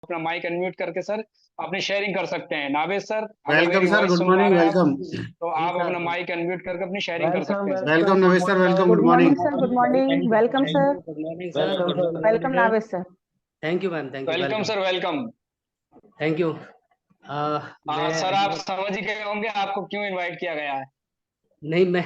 अपना mic unmute करके sir अपनी शेयरिंग कर सकते हैं। नावेद सर, अगर वेलकम मेरी सर, वॉइस गुड सुन पा मॉर्निंग, रहे हैं आप, वेलकम। तो जी आप सर। अपना माइक अनम्यूट करके अपनी शेयरिंग कर सकते वेलकम हैं सर। वेलकम गुड नवेश sir, welcome, morning. Good good morning. Morning sir, good morning, welcome sir. Good morning sir. Welcome good sir. Welcome morning. Naved sir. Thank you ma'am, thank you, welcome welcome. Sir, welcome. Thank you. Sir आप मैं समझ ही गए होंगे आपको क्यों invite किया गया है। नहीं मैं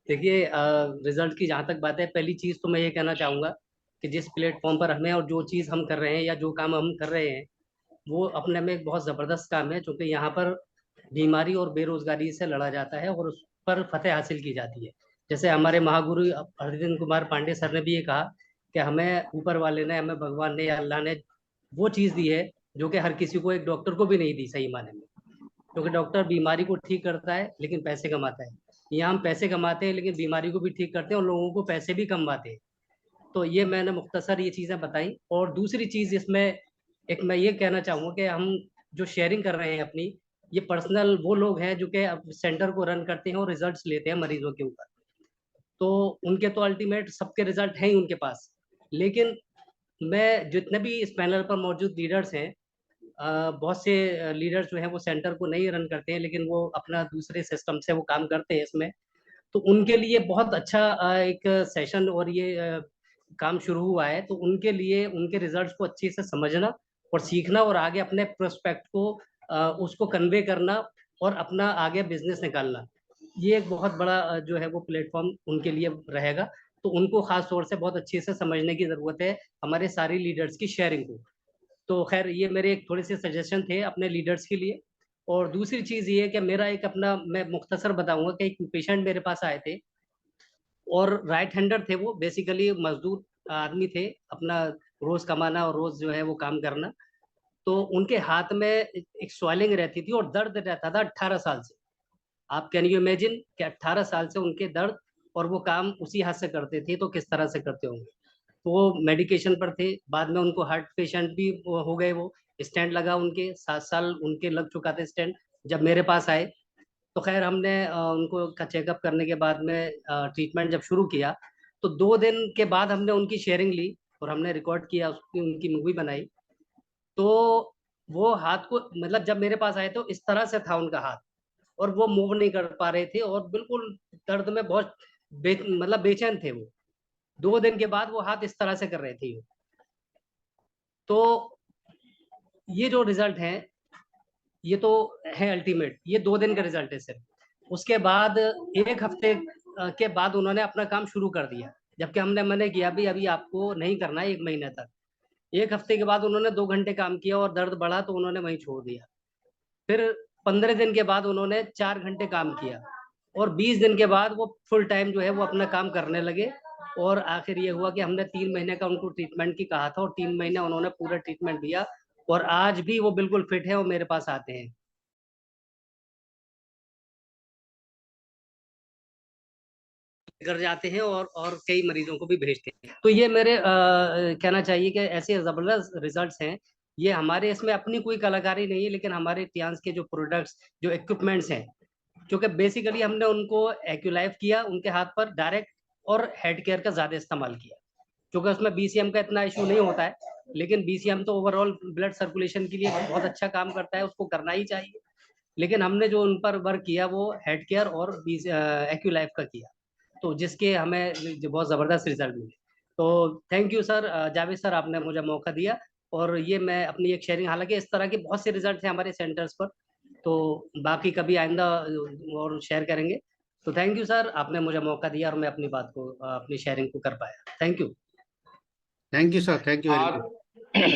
देखिए, रिजल्ट की जहाँ तक बात है, पहली चीज़ तो मैं ये कहना चाहूँगा कि जिस प्लेटफॉर्म पर हमें और जो चीज़ हम कर रहे हैं या जो काम हम कर रहे हैं, वो अपने में एक बहुत ज़बरदस्त काम है, क्योंकि यहाँ पर बीमारी और बेरोजगारी से लड़ा जाता है और उस पर फतेह हासिल की जाती है। जैसे हमारे महागुरु अरविंद कुमार पांडे सर ने भी ये कहा कि हमें ऊपर वाले ने, हमें भगवान ने या अल्लाह ने वो चीज़ दी है जो कि हर किसी को, एक डॉक्टर को भी नहीं दी सही माने में। क्योंकि डॉक्टर बीमारी को ठीक करता है लेकिन पैसे कमाता है। यहाँ हम पैसे कमाते हैं लेकिन बीमारी को भी ठीक करते हैं और लोगों को पैसे भी कमवाते हैं। तो ये मैंने मुख्तसर ये चीज़ें बताई। और दूसरी चीज़ इसमें एक मैं ये कहना चाहूँगा कि हम जो शेयरिंग कर रहे हैं अपनी, ये पर्सनल वो लोग हैं जो कि सेंटर को रन करते हैं और रिजल्ट्स लेते हैं मरीजों के ऊपर। तो उनके तो अल्टीमेट सबके रिजल्ट हैं ही उनके पास। लेकिन मैं जितने भी इस पैनल पर मौजूद लीडर्स हैं, बहुत से लीडर्स जो हैं वो सेंटर को नहीं रन करते हैं, लेकिन वो अपना दूसरे सिस्टम से वो काम करते हैं इसमें। तो उनके लिए बहुत अच्छा एक सेशन और ये काम शुरू हुआ है। तो उनके लिए उनके रिजल्ट्स को अच्छे से समझना और सीखना और आगे अपने प्रोस्पेक्ट को उसको कन्वे करना और अपना आगे बिजनेस निकालना, ये एक बहुत बड़ा जो है वो प्लेटफॉर्म उनके लिए रहेगा। तो उनको खास तौर से बहुत अच्छे से समझने की ज़रूरत है हमारे सारे लीडर्स की शेयरिंग को। तो खैर ये मेरे एक थोड़े से सजेशन थे अपने लीडर्स के लिए। और दूसरी चीज़ ये है कि मेरा एक अपना, मैं मुख्तसर बताऊंगा कि एक पेशेंट मेरे पास आए थे और राइट हैंडर थे। वो बेसिकली मजदूर आदमी थे, अपना रोज कमाना और रोज जो है वो काम करना। तो उनके हाथ में एक स्वेलिंग रहती थी और दर्द रहता था 18 साल से। आप कैन यू इमेजिन कि 18 साल से उनके दर्द, और वो काम उसी हाथ से करते थे, तो किस तरह से करते होंगे। तो वो मेडिकेशन पर थे। बाद में उनको हार्ट पेशेंट भी हो गए। वो स्टेंट लगा, उनके 7 साल उनके लग चुका था स्टेंट जब मेरे पास आए। तो खैर हमने उनको का चेकअप करने के बाद में ट्रीटमेंट जब शुरू किया, तो 2 दिन के बाद हमने उनकी शेयरिंग ली और हमने रिकॉर्ड किया, उसकी उनकी मूवी बनाई। तो वो हाथ को, मतलब जब मेरे पास आए तो इस तरह से था उनका हाथ, और वो मूव नहीं कर पा रहे थे और बिल्कुल दर्द में बहुत मतलब बेचैन थे वो। 2 दिन के बाद वो हाथ इस तरह से कर रहे थे। तो ये जो रिजल्ट है, ये तो है अल्टीमेट, ये 2 दिन का रिजल्ट है सिर्फ। उसके बाद 1 हफ्ते के बाद उन्होंने अपना काम शुरू कर दिया, जबकि हमने मना किया भी अभी आपको नहीं करना है 1 महीने तक। 1 हफ्ते के बाद उन्होंने 2 घंटे काम किया और दर्द बढ़ा तो उन्होंने वहीं छोड़ दिया। फिर 15 दिन के बाद उन्होंने 4 घंटे काम किया और 20 दिन के बाद वो फुल टाइम जो है वो अपना काम करने लगे। और आखिर ये हुआ कि हमने 3 महीने का उनको ट्रीटमेंट की कहा था और 3 महीने उन्होंने पूरा ट्रीटमेंट दिया और आज भी वो बिल्कुल फिट है और मेरे पास आते हैं, कर जाते हैं और कई मरीजों को भी भेजते हैं। तो ये मेरे कहना चाहिए कि ऐसे जबरदस्त रिजल्ट्स हैं। ये हमारे इसमें अपनी कोई कलाकारी नहीं है, लेकिन हमारे टियांस के जो प्रोडक्ट्स, जो इक्विपमेंट्स हैं, क्योंकि बेसिकली हमने उनको एक्यूलाइफ किया उनके हाथ पर डायरेक्ट, और हेड केयर का ज्यादा इस्तेमाल किया, क्योंकि उसमें बीसीएम का इतना इशू नहीं होता है। लेकिन बीसीएम तो ओवरऑल ब्लड सर्कुलेशन के लिए बहुत अच्छा काम करता है, उसको करना ही चाहिए। लेकिन हमने जो उन पर वर्क किया वो हेड केयर और एक्यूलाइफ का किया, तो जिसके हमें जो बहुत ज़बरदस्त रिजल्ट मिले। तो thank you sir, Javed sir, आपने मुझे मौका दिया। और ये मैं अपनी एक शेयरिंग, हालांकि इस तरह के बहुत से रिजल्ट हैं हमारे सेंटर्स पर, तो बाकी कभी आइंदा और शेयर करेंगे। तो थैंक यू सर, आपने मुझे मौका दिया और मैं अपनी बात को, अपनी शेयरिंग को कर पाया। Thank you. Thank you sir, thank you very much. हाँ